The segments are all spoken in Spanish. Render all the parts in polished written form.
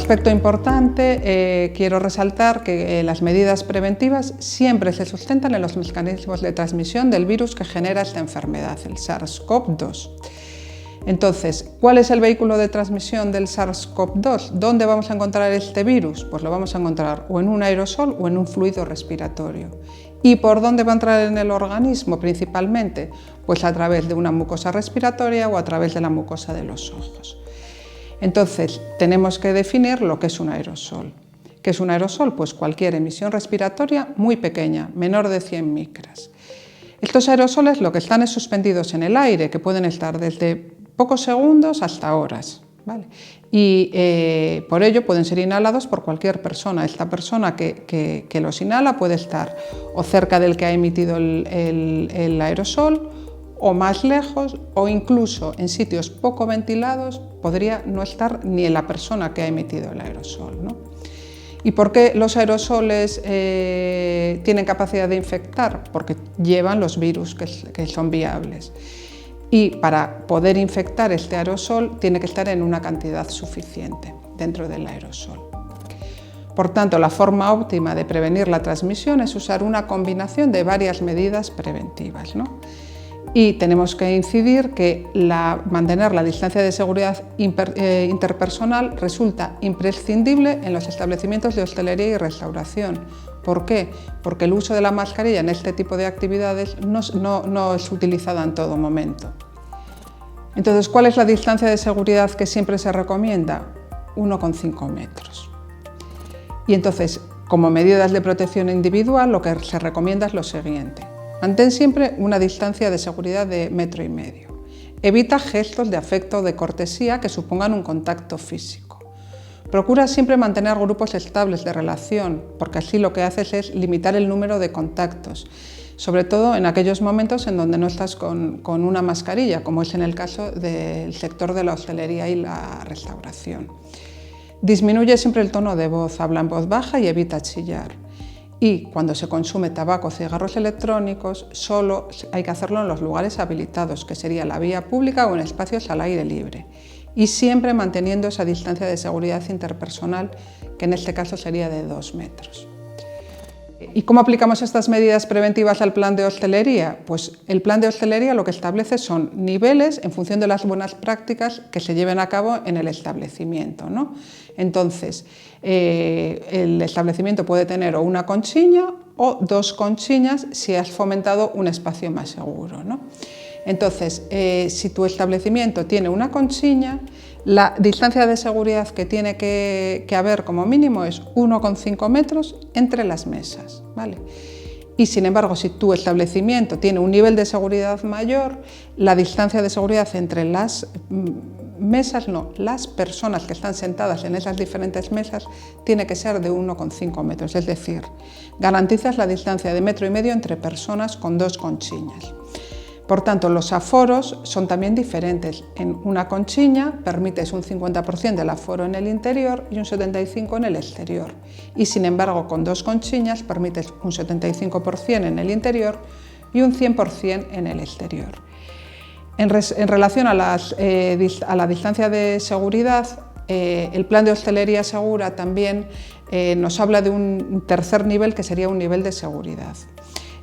aspecto importante, quiero resaltar que las medidas preventivas siempre se sustentan en los mecanismos de transmisión del virus que genera esta enfermedad, el SARS-CoV-2. Entonces, ¿cuál es el vehículo de transmisión del SARS-CoV-2? ¿Dónde vamos a encontrar este virus? Pues lo vamos a encontrar o en un aerosol o en un fluido respiratorio. ¿Y por dónde va a entrar en el organismo principalmente? Pues a través de una mucosa respiratoria o a través de la mucosa de los ojos. Entonces, tenemos que definir lo que es un aerosol. ¿Qué es un aerosol? Pues cualquier emisión respiratoria muy pequeña, menor de 100 micras. Estos aerosoles lo que están es suspendidos en el aire, que pueden estar desde pocos segundos hasta horas, ¿vale? Y por ello pueden ser inhalados por cualquier persona. Esta persona que los inhala puede estar o cerca del que ha emitido el aerosol, o más lejos, o incluso en sitios poco ventilados podría no estar ni la persona que ha emitido el aerosol, ¿no? ¿Y por qué los aerosoles tienen capacidad de infectar? Porque llevan los virus que son viables. Y para poder infectar este aerosol tiene que estar en una cantidad suficiente dentro del aerosol. Por tanto, la forma óptima de prevenir la transmisión es usar una combinación de varias medidas preventivas, ¿no? Y tenemos que incidir que mantener la distancia de seguridad interpersonal resulta imprescindible en los establecimientos de hostelería y restauración. ¿Por qué? Porque el uso de la mascarilla en este tipo de actividades no es utilizada en todo momento. Entonces, ¿cuál es la distancia de seguridad que siempre se recomienda? 1,5 metros. Y entonces, como medidas de protección individual, lo que se recomienda es lo siguiente. Mantén siempre una distancia de seguridad de 1,5 metros. Evita gestos de afecto o de cortesía que supongan un contacto físico. Procura siempre mantener grupos estables de relación, porque así lo que haces es limitar el número de contactos, sobre todo en aquellos momentos en donde no estás con una mascarilla, como es en el caso del sector de la hostelería y la restauración. Disminuye siempre el tono de voz, habla en voz baja y evita chillar. Y cuando se consume tabaco o cigarros electrónicos, solo hay que hacerlo en los lugares habilitados, que sería la vía pública o en espacios al aire libre. Y siempre manteniendo esa distancia de seguridad interpersonal, que en este caso sería de 2 metros. ¿Y cómo aplicamos estas medidas preventivas al plan de hostelería? Pues el plan de hostelería lo que establece son niveles en función de las buenas prácticas que se lleven a cabo en el establecimiento, ¿no? Entonces, el establecimiento puede tener o una conchiña o 2 conchiñas si has fomentado un espacio más seguro, ¿no? Entonces, si tu establecimiento tiene una conchiña, la distancia de seguridad que tiene que haber como mínimo es 1,5 metros entre las mesas, ¿vale? Y sin embargo, si tu establecimiento tiene un nivel de seguridad mayor, la distancia de seguridad entre las mesas, las personas que están sentadas en esas diferentes mesas, tiene que ser de 1,5 metros, es decir, garantizas la distancia de 1,5 metros entre personas con 2 conchiñas. Por tanto, los aforos son también diferentes. En una conchiña permites un 50% del aforo en el interior y un 75% en el exterior. Y sin embargo, con 2 conchiñas permites un 75% en el interior y un 100% en el exterior. En relación a la distancia de seguridad, el plan de hostelería segura también nos habla de un tercer nivel que sería un nivel de seguridad.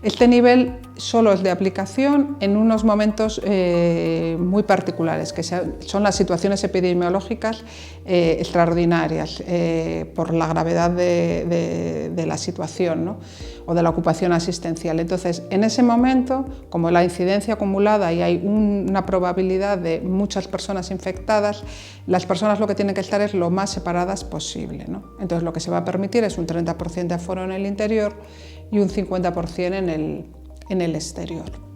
Este nivel solo es de aplicación en unos momentos muy particulares, que son las situaciones epidemiológicas extraordinarias por la gravedad de la situación, ¿no? O de la ocupación asistencial. Entonces, en ese momento, como la incidencia acumulada y hay una probabilidad de muchas personas infectadas, las personas lo que tienen que estar es lo más separadas posible, ¿no? Entonces, lo que se va a permitir es un 30% de aforo en el interior y un 50% en el exterior.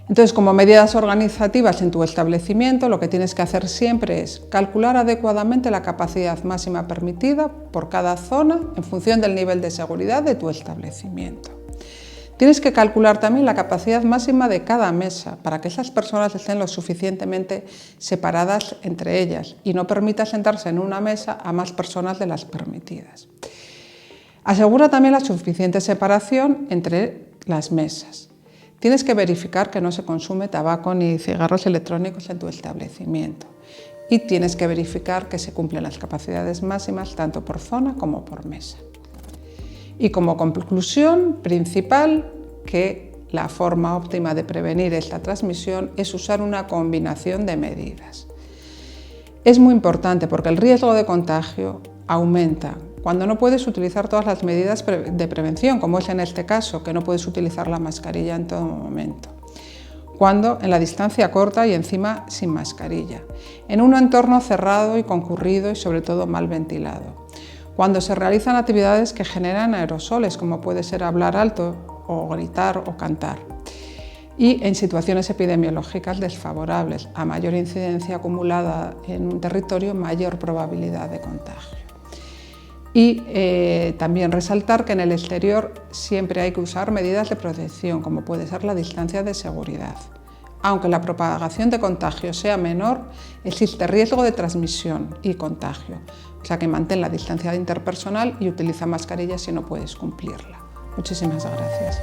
Entonces, como medidas organizativas en tu establecimiento, lo que tienes que hacer siempre es calcular adecuadamente la capacidad máxima permitida por cada zona en función del nivel de seguridad de tu establecimiento. Tienes que calcular también la capacidad máxima de cada mesa para que esas personas estén lo suficientemente separadas entre ellas y no permita sentarse en una mesa a más personas de las permitidas. Asegura también la suficiente separación entre las mesas. Tienes que verificar que no se consume tabaco ni cigarros electrónicos en tu establecimiento. y tienes que verificar que se cumplen las capacidades máximas tanto por zona como por mesa. Y como conclusión principal, que la forma óptima de prevenir esta transmisión es usar una combinación de medidas. Es muy importante porque el riesgo de contagio aumenta cuando no puedes utilizar todas las medidas de prevención, como es en este caso, que no puedes utilizar la mascarilla en todo momento. Cuando en la distancia corta y encima sin mascarilla, en un entorno cerrado y concurrido y sobre todo mal ventilado. Cuando se realizan actividades que generan aerosoles, como puede ser hablar alto o gritar o cantar. Y en situaciones epidemiológicas desfavorables, a mayor incidencia acumulada en un territorio, mayor probabilidad de contagio. Y también resaltar que en el exterior siempre hay que usar medidas de protección, como puede ser la distancia de seguridad. Aunque la propagación de contagio sea menor, existe riesgo de transmisión y contagio. O sea que mantén la distancia interpersonal y utiliza mascarilla si no puedes cumplirla. Muchísimas gracias.